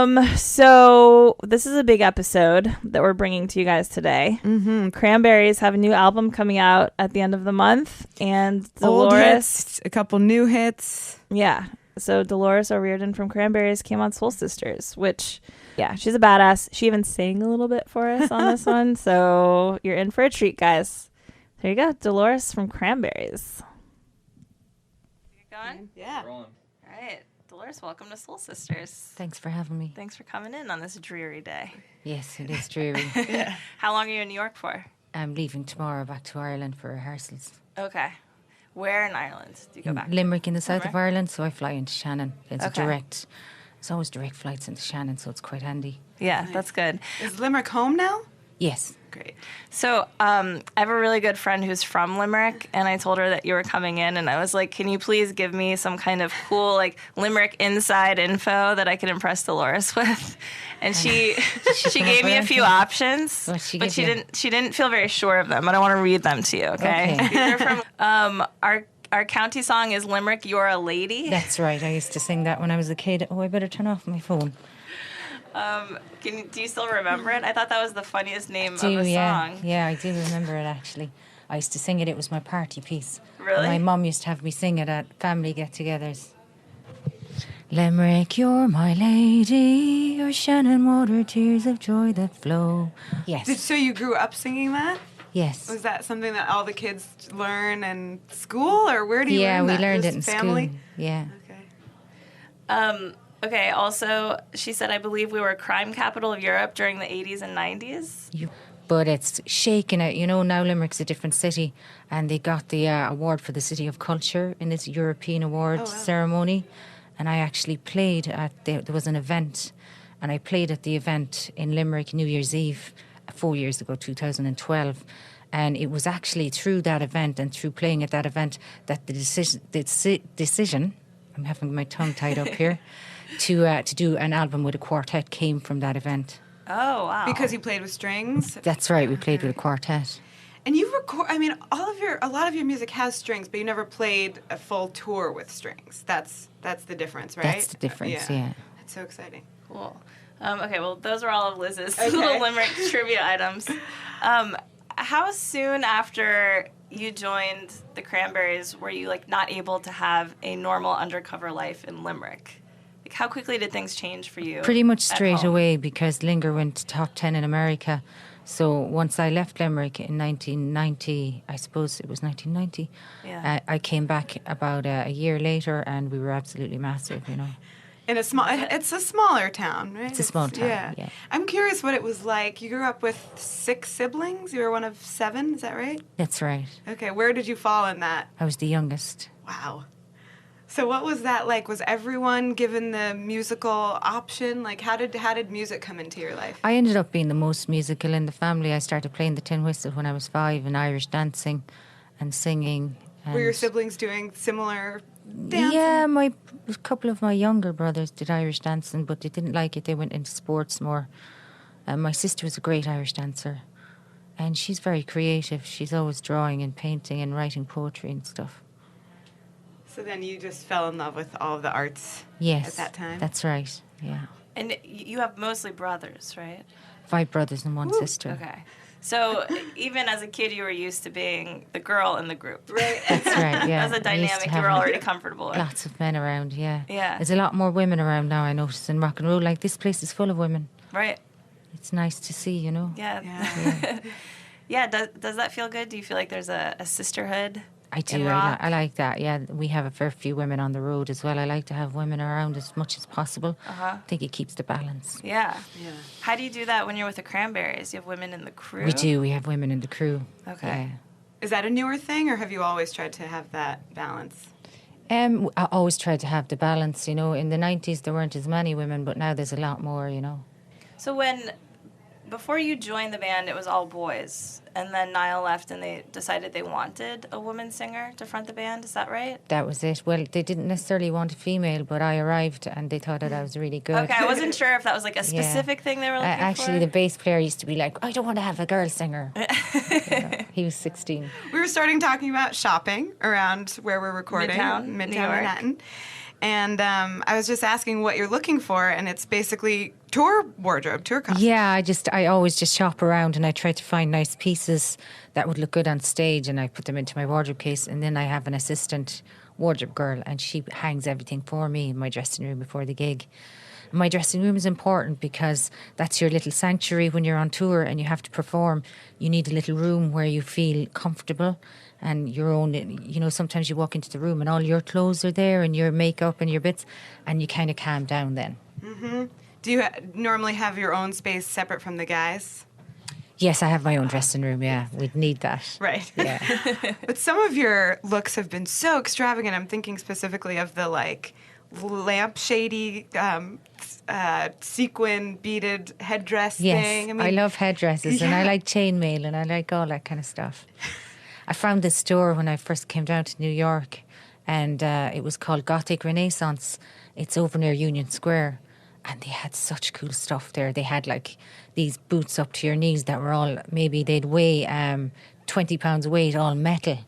So this is a big episode that we're bringing to you guys today. Cranberries have a new album coming out at the end of the month, and Dolores, old hits, a couple new hits. Yeah. So Dolores O'Riordan from Cranberries came on Soul Sisters, which, yeah, she's a badass. She even sang a little bit for us on this one, so you're in for a treat, guys. There you go, Dolores from Cranberries. You going? Yeah. All right. Dolores, welcome to Soul Sisters. Thanks for having me. Thanks for coming in on this dreary day. Yes, it is dreary. How long are you in New York for? I'm leaving tomorrow back to Ireland for rehearsals. Okay. Where in Ireland do you go back? Limerick in the south of Ireland, so I fly into Shannon. It's Okay. There's always direct flights into Shannon, so it's quite handy. Yeah, that's good. Is Limerick home now? Yes. Great. So I have a really good friend who's from Limerick, and I told her that you were coming in, and I was like, can you please give me some kind of cool, like, Limerick inside info that I can impress Dolores with? And she gave me a few options, but she didn't feel very sure of them. But I want to read them to you, okay? They're from our county song is Limerick, You're a Lady. That's right. I used to sing that when I was a kid. Oh, I better turn off my phone. Do you still remember it? I thought that was the funniest name of a yeah. song. Yeah, I do remember it, actually. I used to sing it. It was my party piece. Really? My mum used to have me sing it at family get-togethers. Limerick, you're my lady, your Shannon water, tears of joy that flow. Yes. So you grew up singing that? Yes. Was that something that all the kids learn in school, or where do you learn that? Yeah, we learned Just it in family? school. Yeah. Okay. Okay, also, she said, I believe we were crime capital of Europe during the 80s and 90s. But it's shaking it. You know, now Limerick's a different city, and they got the award for the City of Culture in this European award ceremony. And I actually played there was an event, and I played at the event in Limerick New Year's Eve 4 years ago, 2012. And it was actually through that event and through playing at that event that the decision I'm having my tongue tied up here, to do an album with a quartet came from that event. Oh, wow. Because you played with strings? That's right, we played with a quartet. And you record, I mean, a lot of your music has strings, but you never played a full tour with strings. That's the difference, right? That's the difference, yeah. That's so exciting. Cool. Okay, well, those are all of Liz's little Limerick trivia items. How soon after you joined the Cranberries were you, like, not able to have a normal undercover life in Limerick? Like, how quickly did things change for you? Pretty much straight away, because Linger went to top 10 in America. So once I left Limerick in 1990, I suppose it was 1990, I came back about a year later, and we were absolutely massive, you know. In a it's a smaller town, right? It's a small town, yeah. I'm curious what it was like. You grew up with 6 siblings. You were one of 7, is that right? That's right. Okay, where did you fall in that? I was the youngest. Wow. So what was that like? Was everyone given the musical option? Like, how did music come into your life? I ended up being the most musical in the family. I started playing the tin whistle when I was 5 and Irish dancing and singing. And were your siblings doing similar dancing? Yeah, a couple of my younger brothers did Irish dancing, but they didn't like it. They went into sports more. My sister was a great Irish dancer, and she's very creative. She's always drawing and painting and writing poetry and stuff. So then you just fell in love with all of the arts at that time? That's right, yeah. And you have mostly brothers, right? 5 brothers and 1 sister. Okay. So even as a kid, you were used to being the girl in the group. Right. That's right, yeah. As a dynamic you were already comfortable with. Lots of men around, yeah. Yeah. There's a lot more women around now, I notice, in rock and roll. Like, this place is full of women. Right. It's nice to see, you know. Yeah. Yeah. Does that feel good? Do you feel like there's a sisterhood? I do. I like that. Yeah, we have a fair few women on the road as well. I like to have women around as much as possible. I think it keeps the balance. Yeah. How do you do that when you're with the Cranberries? You have women in the crew? We do. We have women in the crew. Okay. Yeah. Is that a newer thing, or have you always tried to have that balance? I always tried to have the balance, you know. In the 90s, there weren't as many women, but now there's a lot more, you know. So before you joined the band, it was all boys, and then Niall left and they decided they wanted a woman singer to front the band. Is that right? That was it. Well, they didn't necessarily want a female, but I arrived and they thought that I was really good. Okay, I wasn't sure if that was like a specific thing they were looking for. Actually, the bass player used to be like, I don't want to have a girl singer. He was 16. We were starting talking about shopping around where we're recording. Midtown, New York. Manhattan. And I was just asking what you're looking for, and it's basically tour wardrobe, tour costume. Yeah, I always just shop around and I try to find nice pieces that would look good on stage, and I put them into my wardrobe case, and then I have an assistant wardrobe girl and she hangs everything for me in my dressing room before the gig. My dressing room is important because that's your little sanctuary when you're on tour and you have to perform. You need a little room where you feel comfortable and your own, sometimes you walk into the room and all your clothes are there and your makeup and your bits, and you kind of calm down then. Mm-hmm. Do you normally have your own space separate from the guys? Yes, I have my own dressing room, yeah. We'd need that. Right. Yeah. But some of your looks have been so extravagant. I'm thinking specifically of the, lampshady sequin beaded headdress thing. Yes, I love headdresses and I like chainmail and I like all that kind of stuff. I found this store when I first came down to New York, and it was called Gothic Renaissance. It's over near Union Square, and they had such cool stuff there. They had these boots up to your knees that were all, maybe they'd weigh 20 pounds weight, all metal.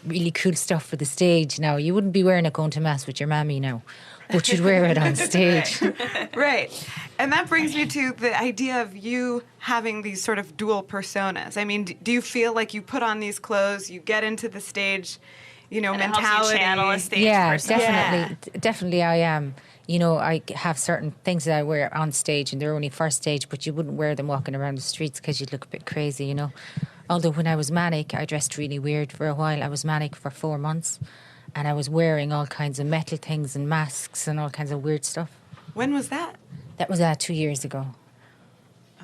Really cool stuff for the stage. Now, you wouldn't be wearing it going to mass with your mammy now, but you'd wear it on stage. Right. And that brings me to the idea of you having these sort of dual personas. I mean, do you feel like you put on these clothes, you get into the stage, and mentality? It helps you channel a stage person. Definitely I am. I have certain things that I wear on stage, and they're only first stage, but you wouldn't wear them walking around the streets because you'd look a bit crazy, Although when I was manic, I dressed really weird for a while. I was manic for 4 months, and I was wearing all kinds of metal things and masks and all kinds of weird stuff. When was that? That was 2 years ago.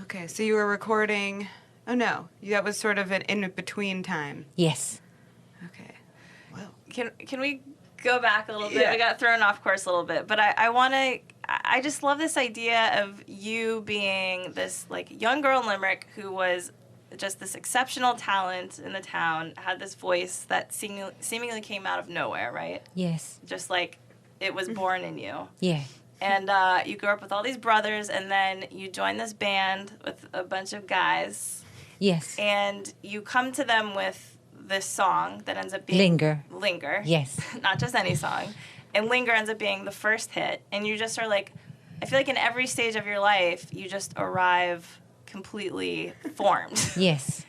Okay, so you were recording... Oh, no. That was sort of an in-between time. Yes. Okay. Well... Can we go back a little bit? Yeah. We got thrown off course a little bit, but I just love this idea of you being this, young girl in Limerick who was just this exceptional talent in the town, had this voice that seemingly came out of nowhere, right? Yes. Just it was born in you. Yeah. And you grew up with all these brothers, and then you joined this band with a bunch of guys. Yes. And you come to them with this song that ends up being... Linger. Yes. Not just any song. And Linger ends up being the first hit. And you just are I feel like in every stage of your life, you just arrive completely formed. Yes.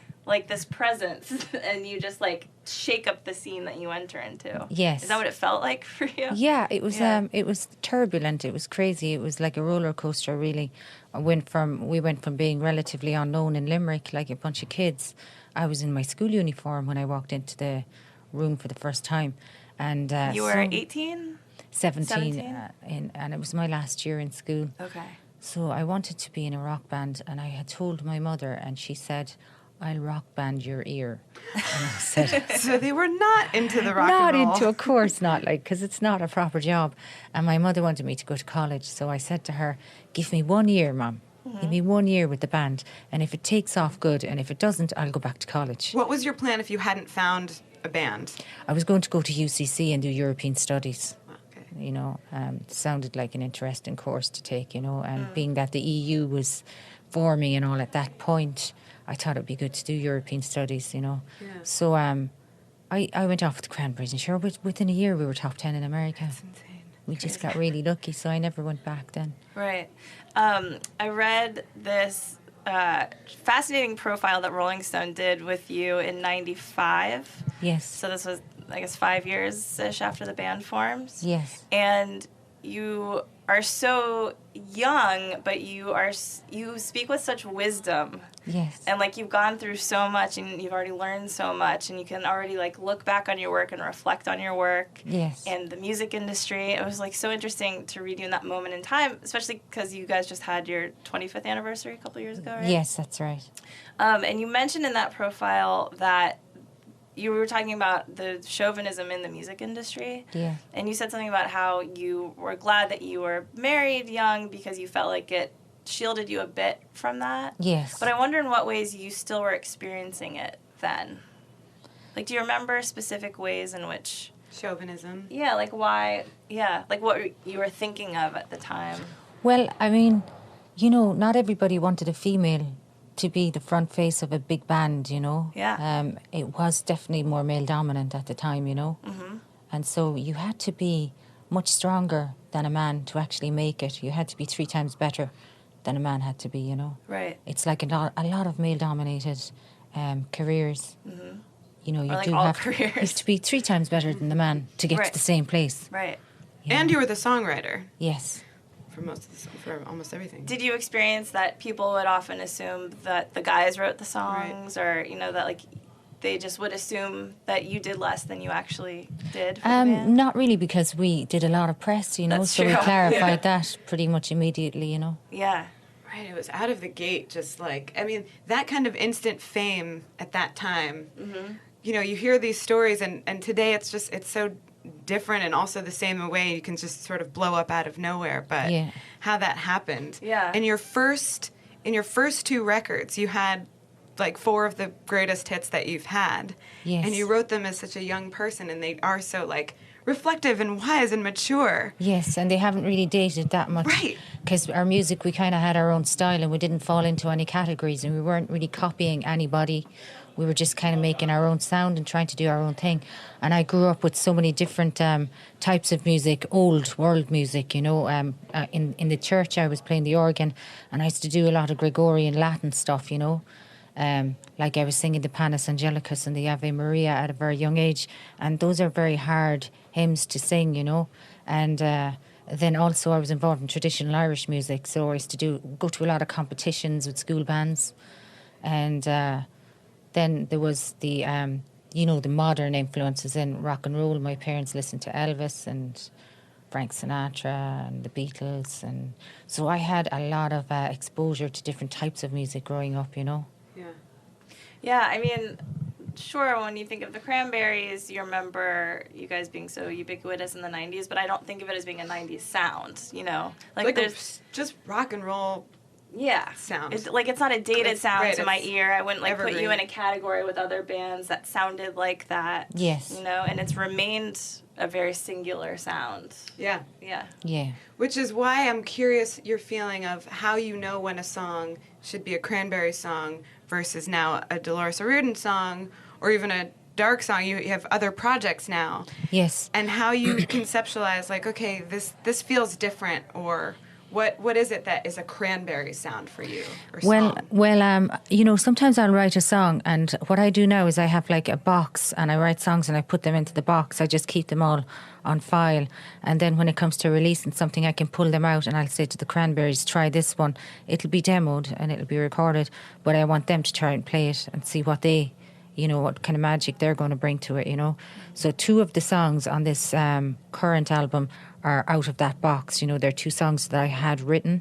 This presence, and you just shake up the scene that you enter into. Yes. Is that what it felt like for you? Yeah, it was. It was turbulent. It was crazy. It was like a roller coaster. Really, we went from being relatively unknown in Limerick, like a bunch of kids. I was in my school uniform when I walked into the room for the first time, and you were 18? 17, and it was my last year in school. Okay. So I wanted to be in a rock band, and I had told my mother, and she said, "I'll rock band your ear." And I said... So they were not into the rock Not and roll. into, of course not, because it's not a proper job. And my mother wanted me to go to college, so I said to her, "Give me 1 year, Mum. Give me 1 year with the band, and if it takes off, good, and if it doesn't, I'll go back to college." What was your plan if you hadn't found a band? I was going to go to UCC and do European Studies. Okay. It sounded like an interesting course to take, and being that the EU was for me and all at that point, I thought it'd be good to do European Studies, Yeah. So I went off with Cranbridge, and sure, within a year we were top 10 in America. That's insane. We just got really lucky, so I never went back then. Right. I read this fascinating profile that Rolling Stone did with you in '95. Yes. So this was, I guess, 5 years-ish after the band forms. Yes. And you are so young, but you speak with such wisdom. Yes. And you've gone through so much, and you've already learned so much, and you can already look back on your work and reflect on your work. Yes. And the music industry. It was so interesting to read you in that moment in time, especially because you guys just had your 25th anniversary a couple years ago, right? Yes, that's right. And you mentioned in that profile that you were talking about the chauvinism in the music industry. Yeah. And you said something about how you were glad that you were married young because you felt like it shielded you a bit from that. Yes. But I wonder in what ways you still were experiencing it then. Do you remember specific ways in which... Chauvinism. Yeah, why... Yeah, what you were thinking of at the time. Well, I mean, not everybody wanted a female to be the front face of a big band, Yeah. It was definitely more male dominant at the time, Mm-hmm. And so you had to be much stronger than a man to actually make it. You had to be 3 times better than a man had to be, you know. Right. It's like a lot of male-dominated careers. Mm-hmm. You know, you Or like do all have careers. to be 3 times better than the man to get Right. to the same place. Right. You And know? you were the songwriter Yes. for almost everything. Did you experience that people would often assume that the guys wrote the songs, or you know that like they just would assume that you did less than you actually did for the band? Not really, because we did a lot of press, you know, That's so we true. clarified that pretty much immediately, you know. Yeah. Right, it was out of the gate, just like, I mean, that kind of instant fame at that time. Mm-hmm. You know, you hear these stories, and today it's so different, and also the same way you can just sort of blow up out of nowhere. But Yeah. how that happened. Yeah. In your first 2 records, you had like 4 of the greatest hits that you've had. Yes. And you wrote them as such a young person, and they are so like reflective and wise and mature. Yes, and they haven't really dated that much. Right. Because our music, we kind of had our own style and we didn't fall into any categories and we weren't really copying anybody. We were just kind of making our own sound and trying to do our own thing. And I grew up with so many different types of music, old world music, you know. In the church, I was playing the organ and I used to do a lot of Gregorian Latin stuff, you know. Like I was singing the Panis Angelicus and the Ave Maria at a very young age. And those are very hard hymns to sing, you know. And then also I was involved in traditional Irish music. So I used to go to a lot of competitions with school bands. And then there was the, the modern influences in rock and roll. My parents listened to Elvis and Frank Sinatra and the Beatles. And so I had a lot of exposure to different types of music growing up, you know. Yeah. Yeah, I mean, sure, when you think of the Cranberries, you remember you guys being so ubiquitous in the 90s, but I don't think of it as being a 90s sound, you know? Like there's just rock and roll sound. It's not a dated sound right, to my it's ear. I wouldn't put you evergreen. in a category with other bands that sounded like that. Yes. You know, and it's remained a very singular sound. Yeah. Yeah. Yeah. Which is why I'm curious your feeling of how you know when a song should be a Cranberry song versus now a Dolores O'Riordan song or even a dark song. You have other projects now. Yes. And how you conceptualize, like, okay, this feels different, or what is it that is a Cranberry sound for you? Or Well, sometimes I'll write a song, and what I do now is I have like a box, and I write songs and I put them into the box. I just keep them all on file, and then when it comes to releasing something, I can pull them out, and I'll say to the Cranberries, "Try this one." It'll be demoed and it'll be recorded, but I want them to try and play it and see what what kind of magic they're going to bring to it, you know. So 2 of the songs on this current album are out of that box. You know, they're 2 songs that I had written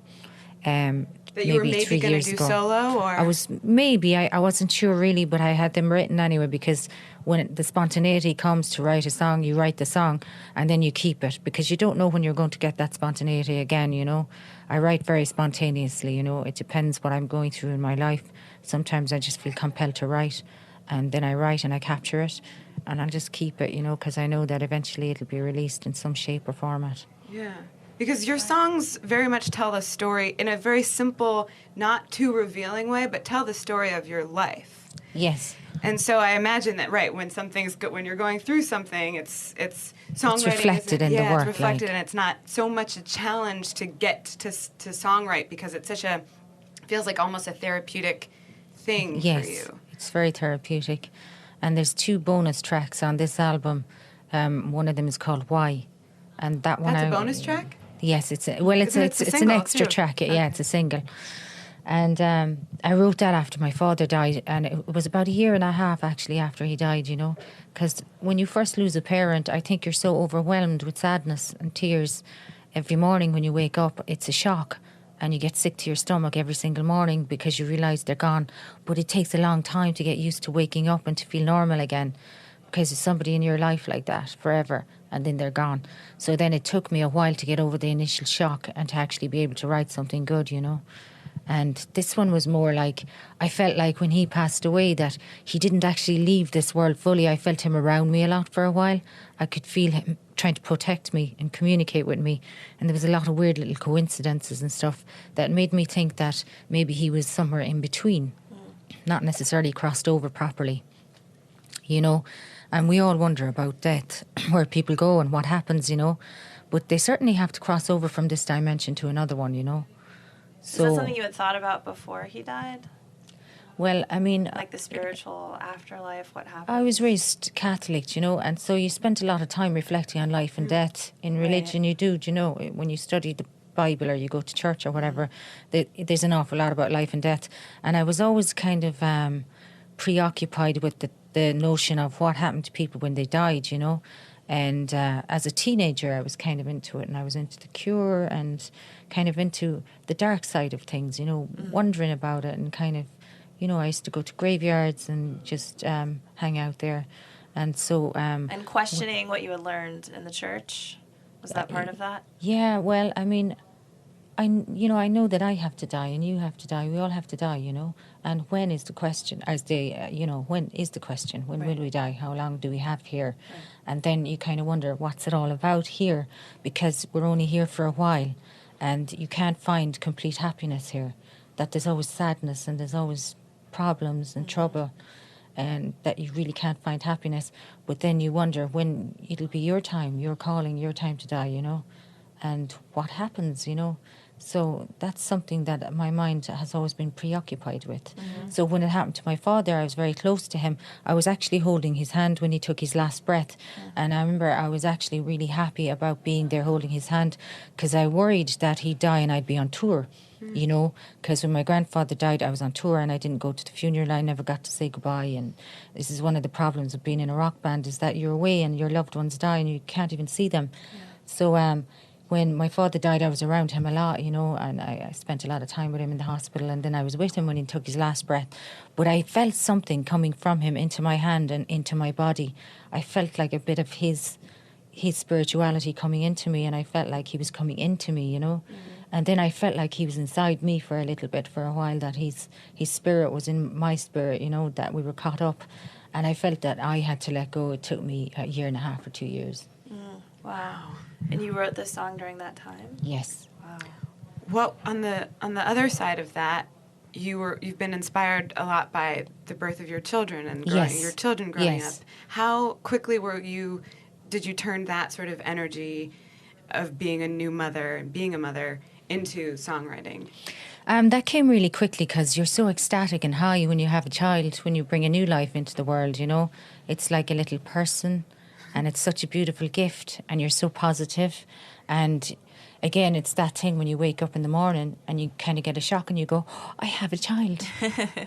that you were maybe 3 going years to do ago. solo, or I wasn't sure really, but I had them written anyway, because when the spontaneity comes to write a song, you write the song and then you keep it, because you don't know when you're going to get that spontaneity again, you know. I write very spontaneously, you know. It depends what I'm going through in my life. Sometimes I just feel compelled to write, and then I write and I capture it, and I'll just keep it, you know, because I know that eventually it'll be released in some shape or format. Yeah. Because your songs very much tell the story in a very simple, not too revealing way, but tell the story of your life. Yes. And so I imagine that, right, when something's good, when you're going through something, it's songwriting. reflected in the work, it's reflected, like. and it's not so much a challenge to get to songwrite, because it's feels like almost a therapeutic thing Yes, for you. it's very therapeutic. And there's 2 bonus tracks on this album. One of them is called Why, and that one. That's a bonus track? Yes, it's an single, extra too? track. Okay. Yeah, it's a single. And I wrote that after my father died, and it was about 1.5 years actually after he died, you know. Because when you first lose a parent, I think you're so overwhelmed with sadness and tears. Every morning when you wake up, it's a shock, and you get sick to your stomach every single morning because you realise they're gone. But it takes a long time to get used to waking up and to feel normal again, because there's somebody in your life like that forever, and then they're gone. So then it took me a while to get over the initial shock and to actually be able to write something good, you know. And this one was more like, I felt like when he passed away that he didn't actually leave this world fully. I felt him around me a lot for a while. I could feel him trying to protect me and communicate with me. And there was a lot of weird little coincidences and stuff that made me think that maybe he was somewhere in between, not necessarily crossed over properly, you know. And we all wonder about death, where people go and what happens, you know. But they certainly have to cross over from this dimension to another one, you know. So, is that something you had thought about before he died? well, I mean, Like the spiritual afterlife, what happened? I was raised Catholic, you know, and so you spent a lot of time reflecting on life and death. In religion, you do, you know, when you study the Bible or you go to church or whatever, there's an awful lot about life and death. And I was always kind of preoccupied with the notion of what happened to people when they died, you know. And as a teenager, I was kind of into it, and I was into the Cure and kind of into the dark side of things, you know, wondering about it and kind of, you know, I used to go to graveyards and just hang out there. And so... and questioning what you had learned in the church, was that part of that? Yeah, well, I mean, I know that I have to die and you have to die. We all have to die, you know. And when is the question? When is the question? When will we die? How long do we have here? Right. And then you kind of wonder, what's it all about here? Because we're only here for a while, and you can't find complete happiness here. That there's always sadness and there's always problems and trouble, and that you really can't find happiness. But then you wonder when it'll be your time, your calling, your time to die, you know, and what happens, you know. So that's something that my mind has always been preoccupied with. So when it happened to my father, I was very close to him. I was actually holding his hand when he took his last breath. And I remember I was actually really happy about being there holding his hand, because I worried that he'd die and I'd be on tour, you know, because when my grandfather died, I was on tour and I didn't go to the funeral. I never got to say goodbye. And this is one of the problems of being in a rock band, is that you're away and your loved ones die and you can't even see them. So when my father died, I was around him a lot, you know, and I spent a lot of time with him in the hospital, and then I was with him when he took his last breath. But I felt something coming from him into my hand and into my body. I felt like a bit of his spirituality coming into me, and I felt like he was coming into me, you know. And then I felt like he was inside me for a little bit, for a while, that his spirit was in my spirit, you know, that we were caught up. And I felt that I had to let go. It took me a year and a half or 2 years. Wow. And you wrote this song during that time? Yes. Wow. Well, on the other side of that, you've been inspired a lot by the birth of your children and your children growing up. How quickly did you turn that sort of energy of being a new mother and being a mother into songwriting? That came really quickly, because you're so ecstatic and high when you have a child, when you bring a new life into the world, you know. It's like a little person, and it's such a beautiful gift, and you're so positive. And again, it's that thing when you wake up in the morning and you kind of get a shock and you go, oh, I have a child.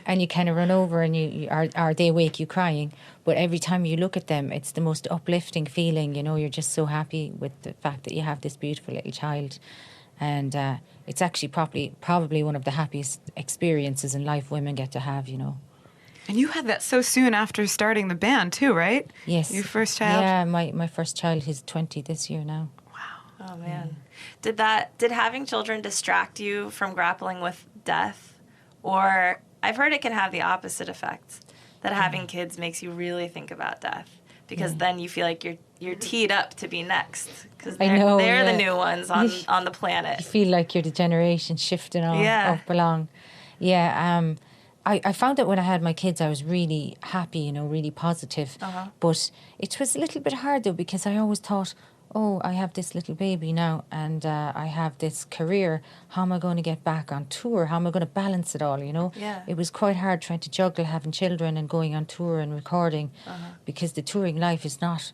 And you kind of run over and or they wake you crying. But every time you look at them, it's the most uplifting feeling, you know. You're just so happy with the fact that you have this beautiful little child. And it's actually probably one of the happiest experiences in life women get to have, you know. And you had that so soon after starting the band too, right? Yes. Your first child? Yeah, my first child, he's 20 this year now. Wow. Oh, man. Did having children distract you from grappling with death? Or I've heard it can have the opposite effect, that having kids makes you really think about death, because then you feel like you're teed up to be next, because they're the new ones on the planet. You feel like you're the generation shifting up along. Yeah, I found that when I had my kids, I was really happy, you know, really positive. But it was a little bit hard, though, because I always thought, oh, I have this little baby now, and I have this career. How am I going to get back on tour? How am I going to balance it all, you know? Yeah. It was quite hard trying to juggle having children and going on tour and recording, because the touring life is not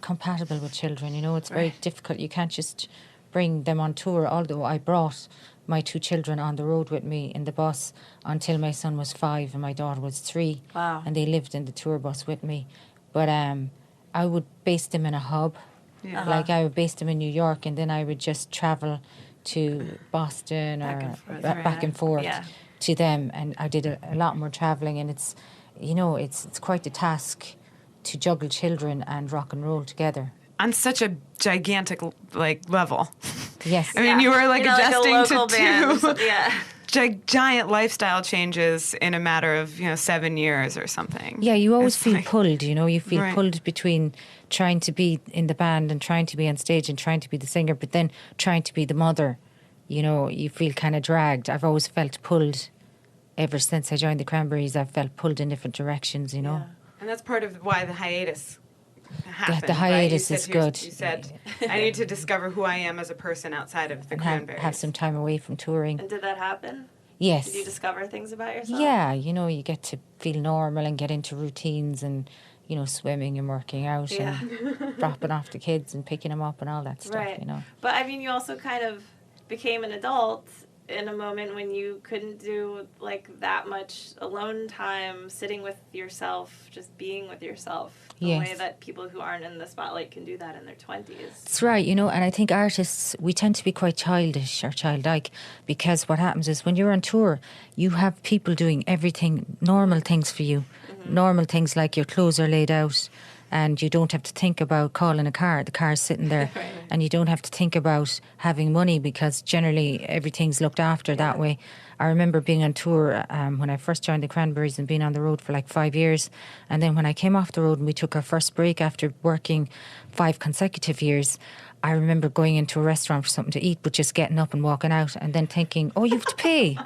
compatible with children, you know. It's very difficult. You can't just bring them on tour, although I brought my 2 children on the road with me in the bus until my son was 5 and my daughter was 3. Wow. And they lived in the tour bus with me. But I would base them in a hub. Like I would base them in New York, and then I would just travel to Boston back and forth to them. And I did a lot more traveling, and it's quite a task to juggle children and rock and roll together. On such a gigantic level. Yes. I mean, you were adjusting like to two giant lifestyle changes in a matter of 7 years or something. Yeah, you always feel pulled, you know. You feel pulled between trying to be in the band and trying to be on stage and trying to be the singer, but then trying to be the mother. You know, you feel kind of dragged. I've always felt pulled. Ever since I joined the Cranberries, I've felt pulled in different directions, you know. Yeah. And that's part of why the hiatus happened. The hiatus right? is good. You said, I need to discover who I am as a person outside of the Cranberries. Have some time away from touring. And did that happen? Yes. Did you discover things about yourself? Yeah, you get to feel normal and get into routines and, swimming and working out and dropping off the kids and picking them up and all that stuff, Right. But, I mean, you also kind of became an adult in a moment when you couldn't do, like, that much alone time, sitting with yourself, just being with yourself, the way that people who aren't in the spotlight can do that in their 20s. That's right, and I think artists, we tend to be quite childish or childlike, because what happens is when you're on tour, you have people doing everything, normal things for you, normal things like your clothes are laid out, and you don't have to think about calling a car. The car's sitting there. Right. And you don't have to think about having money, because generally everything's looked after that way. I remember being on tour when I first joined the Cranberries and being on the road for like 5 years. And then when I came off the road and we took our first break after working 5 consecutive years, I remember going into a restaurant for something to eat, but just getting up and walking out and then thinking, oh, you have to pay.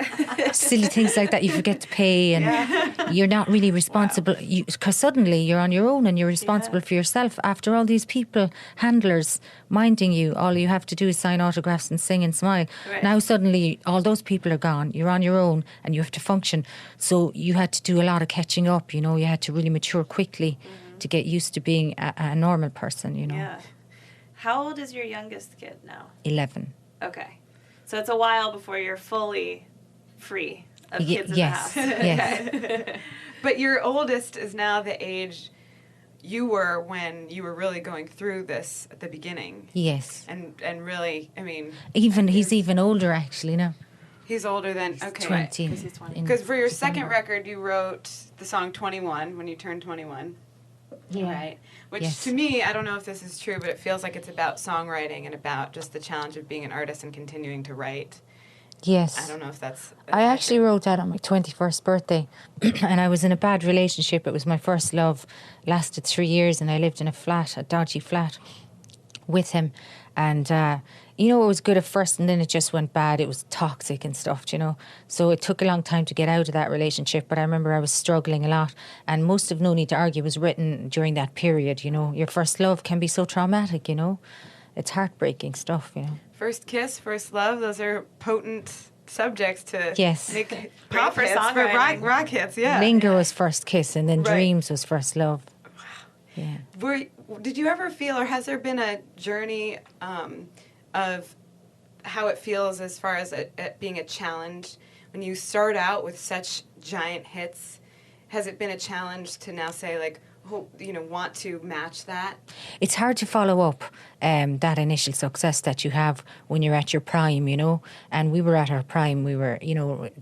Silly things like that. You forget to pay and you're not really responsible. Because suddenly you're on your own and you're responsible for yourself. After all these people, handlers, minding you, all you have to do is sign autographs and sing and smile. Right. Now suddenly all those people are gone. You're on your own and you have to function. So you had to do a lot of catching up. You had to really mature quickly to get used to being a normal person, Yeah. How old is your youngest kid now? 11. Okay. So it's a while before you're fully free of kids in the house. Yes. But your oldest is now the age you were when you were really going through this at the beginning. Yes. And really, I mean... He's even older, actually, now. He's older than... Okay. 20. Because he's 20. Because for your second record, you wrote the song 21 when you turned 21. Yeah. Right. Which Yes. to me, I don't know if this is true, but it feels like it's about songwriting and about just the challenge of being an artist and continuing to write. Yes. I don't know if that's I actually wrote that on my 21st birthday. And I was in a bad relationship. It was my first love. Lasted 3 years and I lived in a dodgy flat with him. And, it was good at first and then it just went bad. It was toxic and stuff, So it took a long time to get out of that relationship. But I remember I was struggling a lot. And most of No Need to Argue was written during that period, Your first love can be so traumatic, It's heartbreaking stuff, First kiss, first love, those are potent subjects to Yes. make pop for hits, for songwriting. rock hits, yeah. Linger was first kiss and then Right. Dreams was first love. Yeah. Did you ever feel, or has there been a journey of how it feels as far as it being a challenge when you start out with such giant hits? Has it been a challenge to now say, like, want to match that? It's hard to follow up that initial success that you have when you're at your prime, And we were at our prime. We were,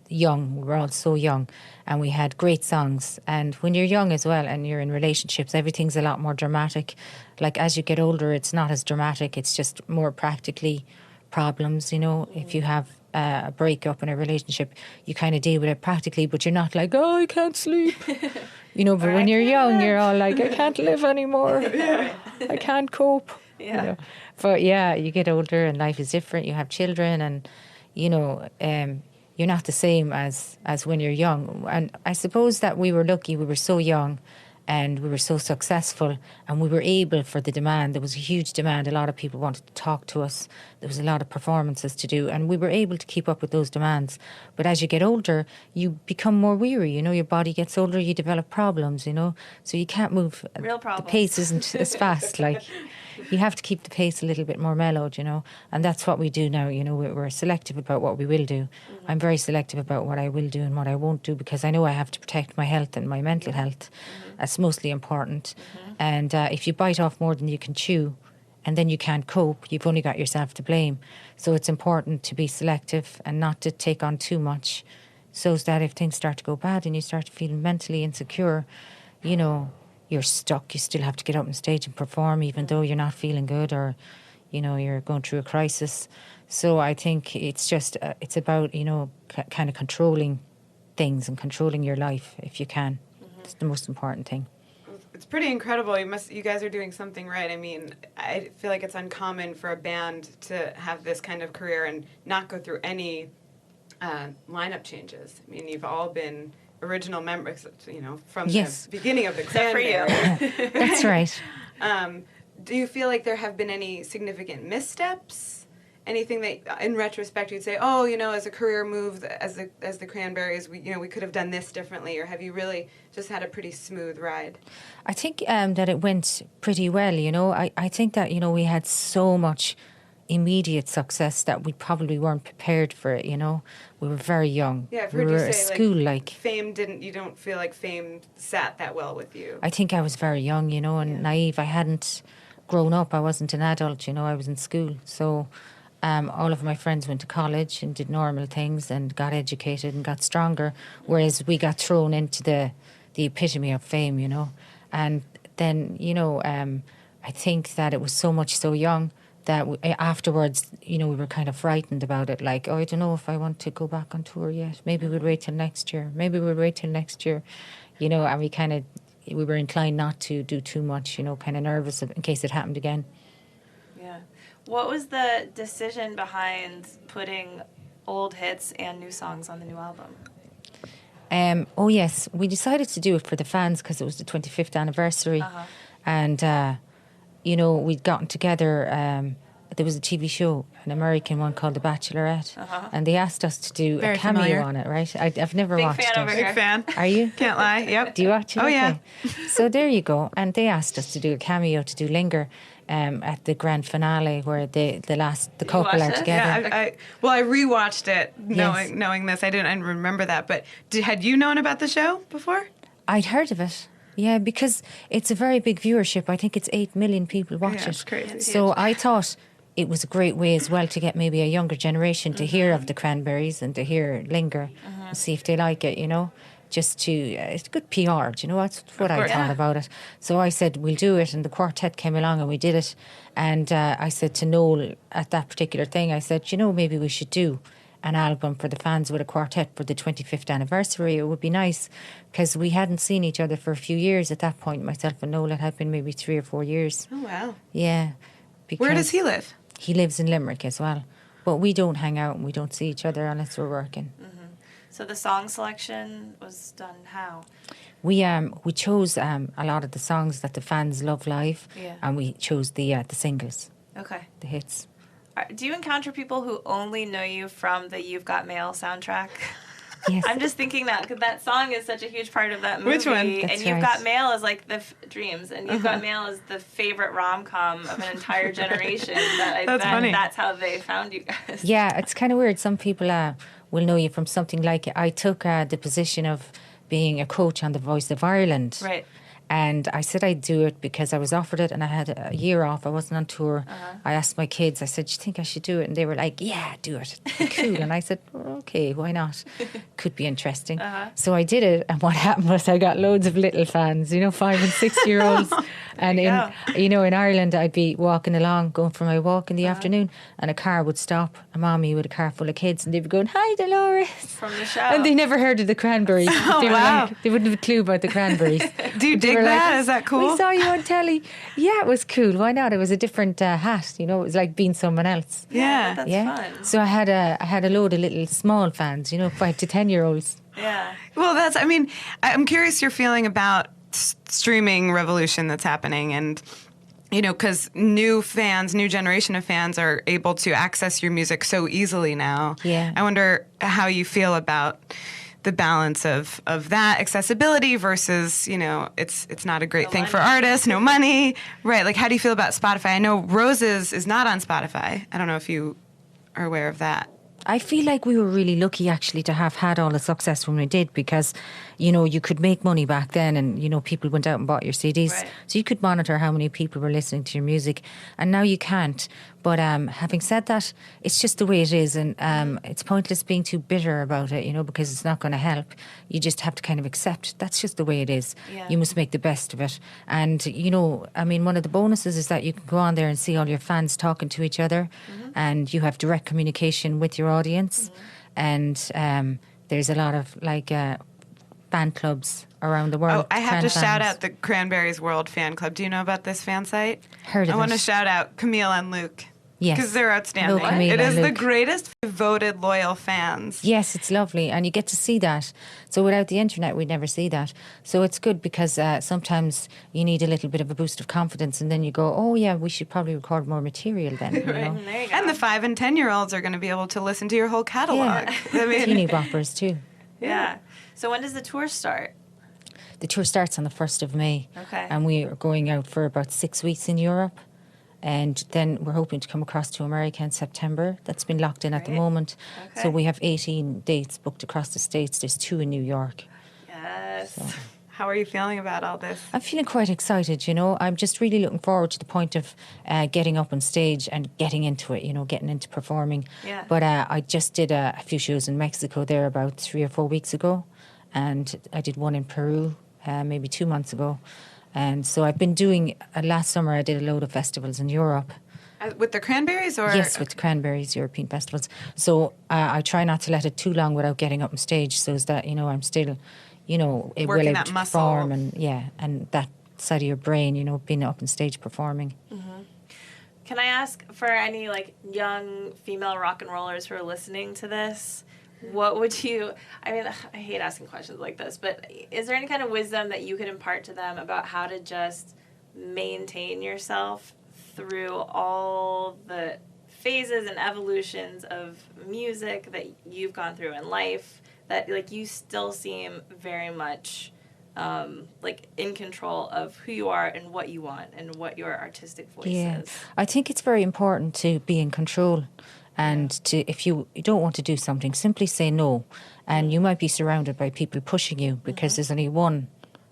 young. We were all so young. And we had great songs. And when you're young as well and you're in relationships, everything's a lot more dramatic. Like, as you get older, it's not as dramatic. It's just more practically problems, If you have a breakup in a relationship, you kind of deal with it practically, but you're not like, oh, I can't sleep. But when you're young, you're all like, I can't live anymore. I can't cope. Yeah. But you get older and life is different. You have children and, you're not the same as when you're young. And I suppose that we were lucky. We were so young and we were so successful and we were able for the demand. There was a huge demand. A lot of people wanted to talk to us. There was a lot of performances to do and we were able to keep up with those demands. But as you get older, you become more weary, your body gets older, you develop problems, so you can't move. Real problems. The pace isn't as fast, like... You have to keep the pace a little bit more mellowed, and that's what we do now. We're selective about what we will do. Mm-hmm. I'm very selective about what I will do and what I won't do because I know I have to protect my health and my mental health. Mm-hmm. That's mostly important. Mm-hmm. And if you bite off more than you can chew and then you can't cope, you've only got yourself to blame. So it's important to be selective and not to take on too much so that if things start to go bad and you start to feel mentally insecure, you're stuck. You still have to get up on stage and perform even though you're not feeling good or, you're going through a crisis. So I think it's just, it's about, kind of controlling things and controlling your life if you can. Mm-hmm. It's the most important thing. It's pretty incredible. You guys are doing something right. I mean, I feel like it's uncommon for a band to have this kind of career and not go through any lineup changes. I mean, you've all been original members, from Yes. the beginning of the Cranberries. For you. That's right. Do you feel like there have been any significant missteps? Anything that, in retrospect, you'd say, oh, as a career move, as the Cranberries, we could have done this differently, or have you really just had a pretty smooth ride? I think that it went pretty well, I think that, we had so much immediate success that we probably weren't prepared for it, We were very young. Yeah, I've we heard were you say, at school, like fame you don't feel like fame sat that well with you. I think I was very young, and naive. I hadn't grown up. I wasn't an adult, I was in school. So all of my friends went to college and did normal things and got educated and got stronger, whereas we got thrown into the epitome of fame, And then, I think that it was so much so young that afterwards, we were kind of frightened about it. Like, oh, I don't know if I want to go back on tour yet. Maybe we'll wait till next year. And we were inclined not to do too much, kind of nervous in case it happened again. Yeah. What was the decision behind putting old hits and new songs on the new album? Oh, yes. We decided to do it for the fans because it was the 25th anniversary. Uh-huh. And, we'd gotten together. There was a TV show, an American one called The Bachelorette. Uh-huh. And they asked us to do Very a cameo familiar. on it, right? I've never Big watched fan it. over here. Big fan. Are you? Can't lie. Yep. Do you watch it? Oh, yeah. So there you go. And they asked us to do a cameo, to do Linger, at the grand finale where the couple watched are it? together. Yeah, I rewatched it knowing this. I didn't remember that, but had you known about the show before? I'd heard of it. Yeah, because it's a very big viewership. I think it's 8 million people watch Yeah, it. it's crazy. So I thought it was a great way as well to get maybe a younger generation to hear of the Cranberries and to hear Linger and see if they like it, just to, it's good PR, that's what I thought about it. So I said, we'll do it, and the quartet came along and we did it. And I said to Noel at that particular thing, I said, maybe we should do an album for the fans with a quartet for the 25th anniversary. It would be nice, because we hadn't seen each other for a few years at that point. Myself and Noel, it had been maybe 3 or 4 years. Oh, wow. Yeah. Where does he live? He lives in Limerick as well. But we don't hang out and we don't see each other unless we're working. Mm-hmm. So the song selection was done how? We chose a lot of the songs that the fans love live, and we chose the singles. Okay. The hits. Do you encounter people who only know you from the You've Got Mail soundtrack? Yes. I'm just thinking that because that song is such a huge part of that movie. Which one? That's and You've right. Got Mail is like the Dreams, and You've Got Mail is the favorite rom-com of an entire generation. That's funny. That's how they found you guys. Yeah, it's kind of weird. Some people will know you from something like, I took the position of being a coach on The Voice of Ireland. Right. And I said I'd do it because I was offered it and I had a year off. I wasn't on tour. I asked my kids, I said, do you think I should do it? And they were like, yeah, do it. Cool. And I said, well, okay, why not? Could be interesting. So I did it. And what happened was I got loads of little fans, 5 and 6 year olds. And in Ireland, I'd be walking along, going for my walk in the afternoon, and a car would stop, a mommy with a car full of kids, and they'd be going, hi, Dolores. From the show. And they never heard of the Cranberries. They were wow. like, they wouldn't have a clue about the Cranberries. Do you dig that? Is that cool? We saw you on telly. Yeah, it was cool. Why not? It was a different hat. It was like being someone else. Yeah. That's fun. So I had a load of little small fans, 5 to 10 year olds. Yeah. Well, I'm curious your feeling about streaming revolution that's happening, and because new generation of fans are able to access your music so easily now. Yeah. I wonder how you feel about the balance of that accessibility versus, it's not a great thing for artists, no money. Right. Like, how do you feel about Spotify? I know Roses is not on Spotify. I don't know if you are aware of that. I feel like we were really lucky actually to have had all the success when we did, because, you could make money back then, and, people went out and bought your CDs. Right. So you could monitor how many people were listening to your music, and now you can't. But having said that, it's just the way it is, and it's pointless being too bitter about it, because it's not going to help. You just have to kind of accept that's just the way it is. Yeah. You must make the best of it. And, one of the bonuses is that you can go on there and see all your fans talking to each other, and you have direct communication with your audience. And there's a lot of, fan clubs around the world. Oh, I have to fans. shout out the Cranberries World Fan Club. Do you know about this fan site? Heard of I want to it. shout out Camille and Luke. Yes. Because they're outstanding. Hello, Camila It is and the Luke. greatest devoted, loyal fans. Yes, it's lovely, and you get to see that. So without the internet, we'd never see that. So it's good because sometimes you need a little bit of a boost of confidence, and then you go, oh yeah, we should probably record more material then. You know? There you go. And the 5 and 10-year-olds are going to be able to listen to your whole catalog. I mean, Teeny boppers too. Yeah. So when does the tour start? The tour starts on the 1st of May. Okay. And we are going out for about 6 weeks in Europe. And then we're hoping to come across to America in September. That's been locked in at the Great. moment. Okay. So we have 18 dates booked across the States. There's 2 in New York. Yes. how are you feeling about all this? I'm feeling quite excited, you know. I'm just really looking forward to the point of getting up on stage and getting into it, you know, getting into performing. Yeah. But I just did a few shows in Mexico there about 3 or 4 weeks ago. And I did one in Peru maybe 2 months ago. And so I've been doing, last summer I did a load of festivals in Europe. With the Cranberries, or Yes, with Cranberries, European festivals. So I try not to let it too long without getting up on stage, so as that, you know, I'm still, you know, Working well able that to muscle. perform, and that side of your brain, you know, being up on stage performing. Can I ask for any like young female rock and rollers who are listening to this? What would you, I mean, I hate asking questions like this, but is there any kind of wisdom that you could impart to them about how to just maintain yourself through all the phases and evolutions of music that you've gone through in life, that like you still seem very much like in control of who you are and what you want and what your artistic voice is? I think it's very important to be in control. And to, if you don't want to do something, simply say no. And you might be surrounded by people pushing you because there's only one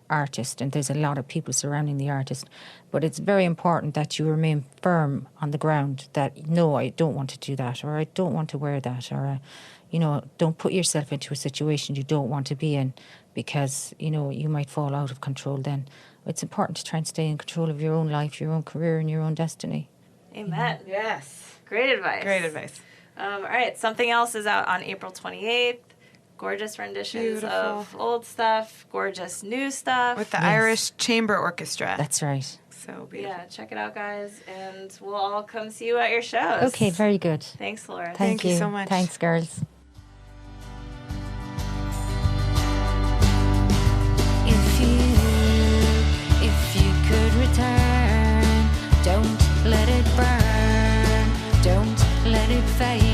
artist and there's a lot of people surrounding the artist. But it's very important that you remain firm on the ground that, no, I don't want to do that, or I don't want to wear that, or, you know, don't put yourself into a situation you don't want to be in because, you know, you might fall out of control then. It's important to try and stay in control of your own life, your own career and your own destiny. Amen. Yes. Great advice. Great advice. All right, Something Else is out on April 28th. Gorgeous renditions Beautiful. of old stuff, gorgeous new stuff. With the Yes. Irish Chamber Orchestra. That's right. So beautiful. Yeah, check it out, guys, and we'll all come see you at your shows. Okay, very good. Thanks, Dolores. Thank you so much. Thanks, girls. If you could return, don't let it burn, don't let it fade.